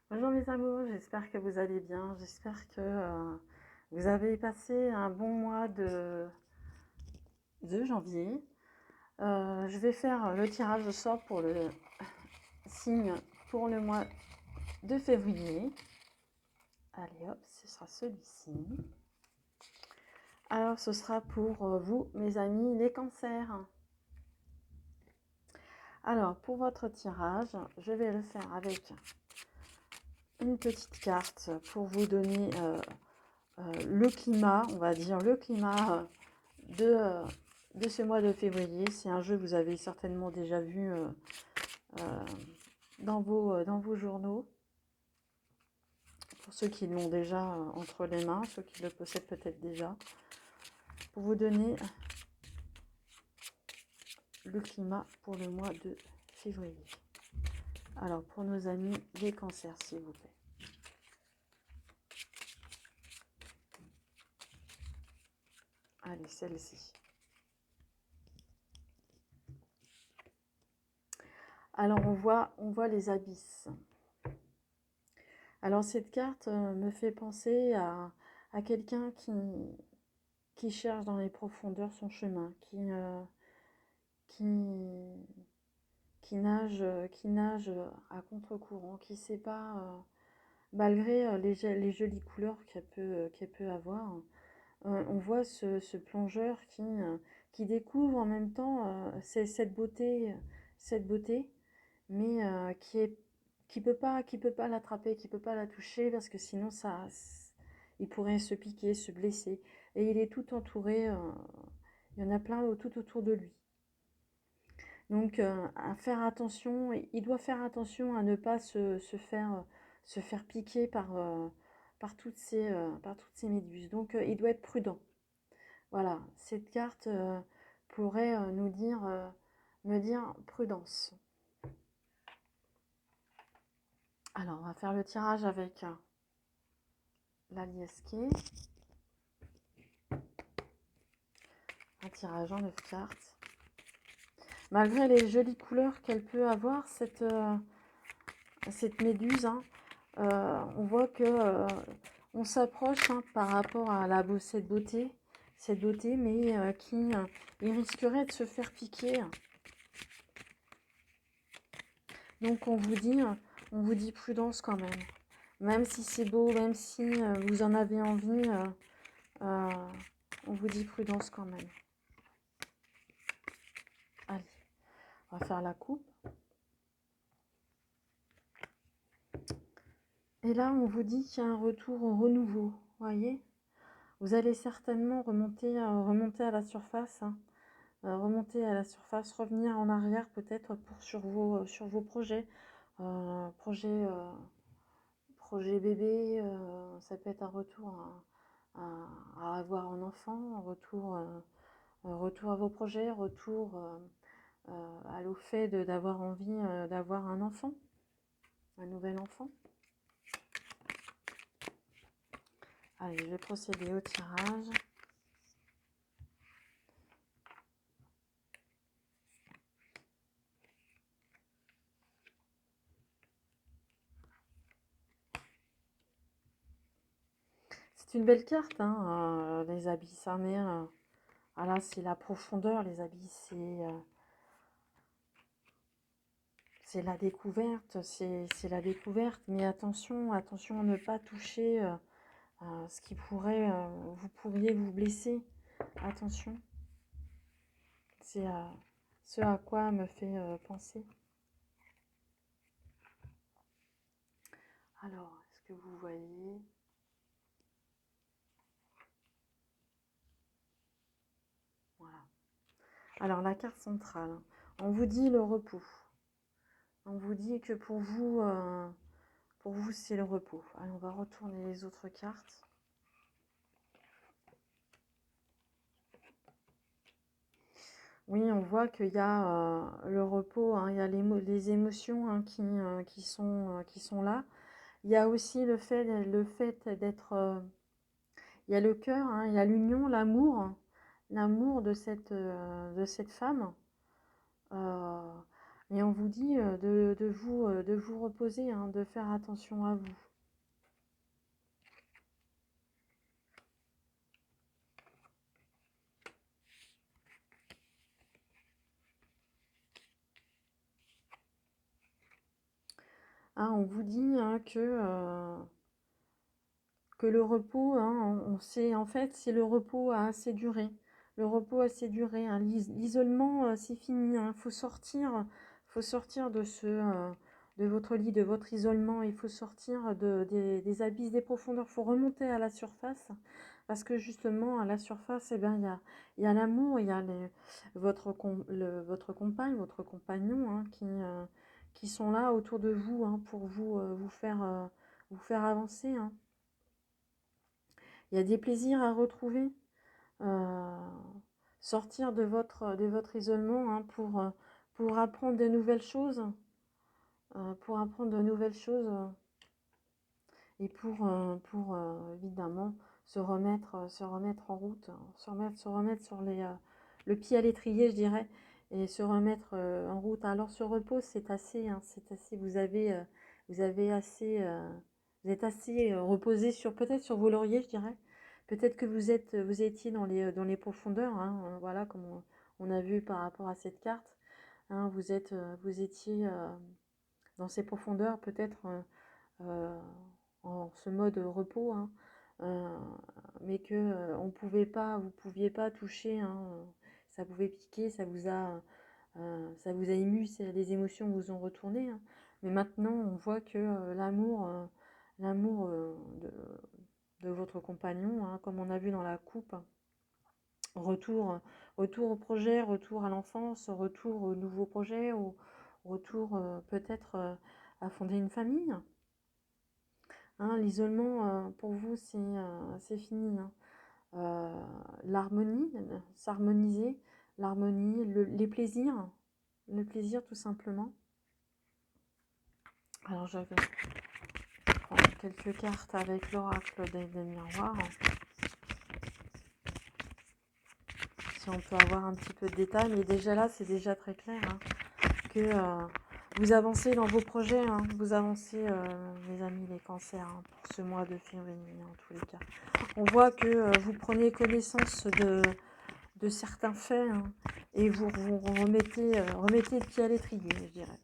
Bonjour mes amours, j'espère que vous allez bien. J'espère que vous avez passé un bon mois de janvier. Je vais faire le tirage au sort pour le signe pour le mois de février. Allez hop, ce sera celui-ci. Alors ce sera pour vous, mes amis, les cancers. Alors pour votre tirage, je vais le faire avec une petite carte pour vous donner le climat, on va dire le climat de ce mois de février. C'est un jeu que vous avez certainement déjà vu euh, dans vos journaux. Pour ceux qui l'ont déjà entre les mains, ceux qui le possèdent peut-être déjà. Pour vous donner le climat pour le mois de février. Alors pour nos amis les cancers, s'il vous plaît. Allez, celle-ci. Alors on voit les abysses. Alors cette carte me fait penser à quelqu'un qui cherche dans les profondeurs son chemin, qui, qui nage à contre-courant, qui ne sait pas, malgré les jolies couleurs qu'elle peut avoir, on voit ce plongeur qui découvre en même temps cette beauté, mais qui peut pas l'attraper, qui peut pas la toucher parce que sinon il pourrait se piquer, se blesser. Et il est tout entouré, il y en a plein tout autour de lui. Donc à faire attention, il doit faire attention à ne pas se faire piquer par toutes ces méduses. Donc il doit être prudent. Voilà, cette carte pourrait me dire prudence. Alors, on va faire le tirage avec la liesquée. Un tirage en 9 cartes. Malgré les jolies couleurs qu'elle peut avoir, cette méduse, hein, on voit que on s'approche par rapport à cette beauté, mais il risquerait de se faire piquer. Donc on vous dit prudence quand même. Même si c'est beau, même si vous en avez envie, on vous dit prudence quand même. Allez, on va faire la coupe. Et là, on vous dit qu'il y a un retour au renouveau, voyez. Vous allez certainement remonter à la surface, hein. Remonter à la surface, revenir en arrière peut-être sur vos projets. Projets projet bébé, ça peut être un retour à avoir un enfant, un retour à vos projets, retour au fait d'avoir envie d'avoir un enfant, un nouvel enfant. Allez, je vais procéder au tirage. C'est une belle carte, hein, les abysses. Hein, mais là, c'est la profondeur, les abysses. C'est la découverte, c'est la découverte. Mais attention à ne pas toucher ce qui pourrait, vous pourriez vous blesser. Attention. C'est ce à quoi me fait penser. Alors, est-ce que vous voyez? Voilà. Alors, la carte centrale. On vous dit le repos. On vous dit que pour vous c'est le repos. Alors, on va retourner les autres cartes. Oui, on voit qu'il y a le repos, hein, il y a les émotions hein, qui sont là. Il y a aussi le fait d'être... il y a le cœur, hein, il y a l'union, l'amour de cette femme. Et on vous dit de vous reposer, hein, de faire attention à vous. Hein, on vous dit, hein, que le repos, hein, on sait, en fait, c'est le repos a assez duré. Le repos a assez duré, hein. L'isolement, c'est fini, hein. Faut sortir de votre lit, de votre isolement. Il faut sortir des abysses, des profondeurs. Il faut remonter à la surface. Parce que justement, à la surface, eh ben, il y a l'amour, il y a votre compagne, votre compagnon, hein, qui sont là autour de vous, hein, pour vous faire avancer, hein. Il y a des plaisirs à retrouver. euh, Sortir de votre isolement, hein, pour apprendre de nouvelles choses. Pour apprendre de nouvelles choses et pour évidemment se remettre en route, hein, se remettre sur le pied à l'étrier, je dirais, et se remettre en route. Alors ce repos, c'est assez, hein, c'est assez. Vous avez assez, vous êtes assez reposé sur peut-être sur vos lauriers, je dirais. Peut-être que vous étiez dans les profondeurs, hein, voilà, comme on a vu par rapport à cette carte. Hein, vous étiez dans ces profondeurs, peut-être. Euh, en ce mode repos, hein, euh, mais que vous pouviez pas toucher, hein, ça pouvait piquer, ça vous a ému, les émotions vous ont retourné, hein. Mais maintenant, on voit que l'amour de votre compagnon, hein, comme on a vu dans la coupe, retour, retour au projet, retour à l'enfance, retour au nouveau projet, retour peut-être à fonder une famille. Hein, l'isolement, pour vous, c'est fini, hein. L'harmonie, s'harmoniser, l'harmonie, le plaisir tout simplement. Alors je vais prendre quelques cartes avec l'oracle des miroirs. Si on peut avoir un petit peu de détails, mais déjà là, c'est déjà très clair, hein, que vous avancez dans vos projets, hein, vous avancez, mes amis les cancers, hein, pour ce mois de février, en tous les cas. On voit que vous prenez connaissance de certains faits, hein, et vous remettez le pied à l'étrier, je dirais.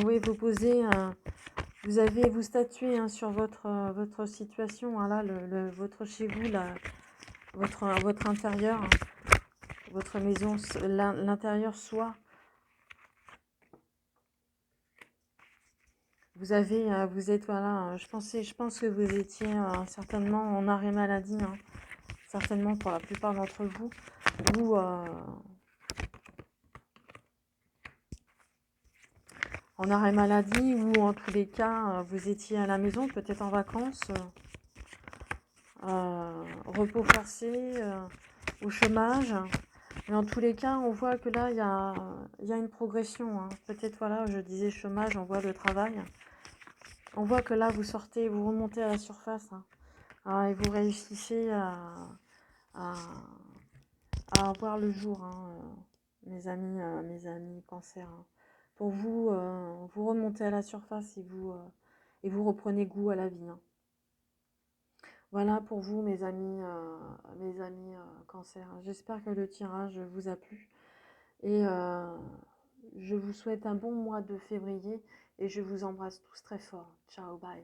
Oui, vous statuez, hein, sur votre situation, hein, là, votre chez vous, là, votre intérieur, hein, votre maison, l'intérieur soi. Vous êtes, voilà, je pense que vous étiez certainement en arrêt maladie, hein, certainement pour la plupart d'entre vous, ou en arrêt maladie, ou en tous les cas, vous étiez à la maison, peut-être en vacances, repos forcé, au chômage. Mais en tous les cas, on voit que là, il y a une progression, hein. Peut-être, voilà, je disais chômage, on voit le travail. On voit que là, vous remontez à la surface, hein. Et vous réussissez à, à voir le jour, hein, mes amis cancer, hein. Pour vous, vous remontez à la surface et vous reprenez goût à la vie, hein. Voilà pour vous, mes amis cancer. J'espère que le tirage vous a plu et je vous souhaite un bon mois de février et je vous embrasse tous très fort. Ciao, bye.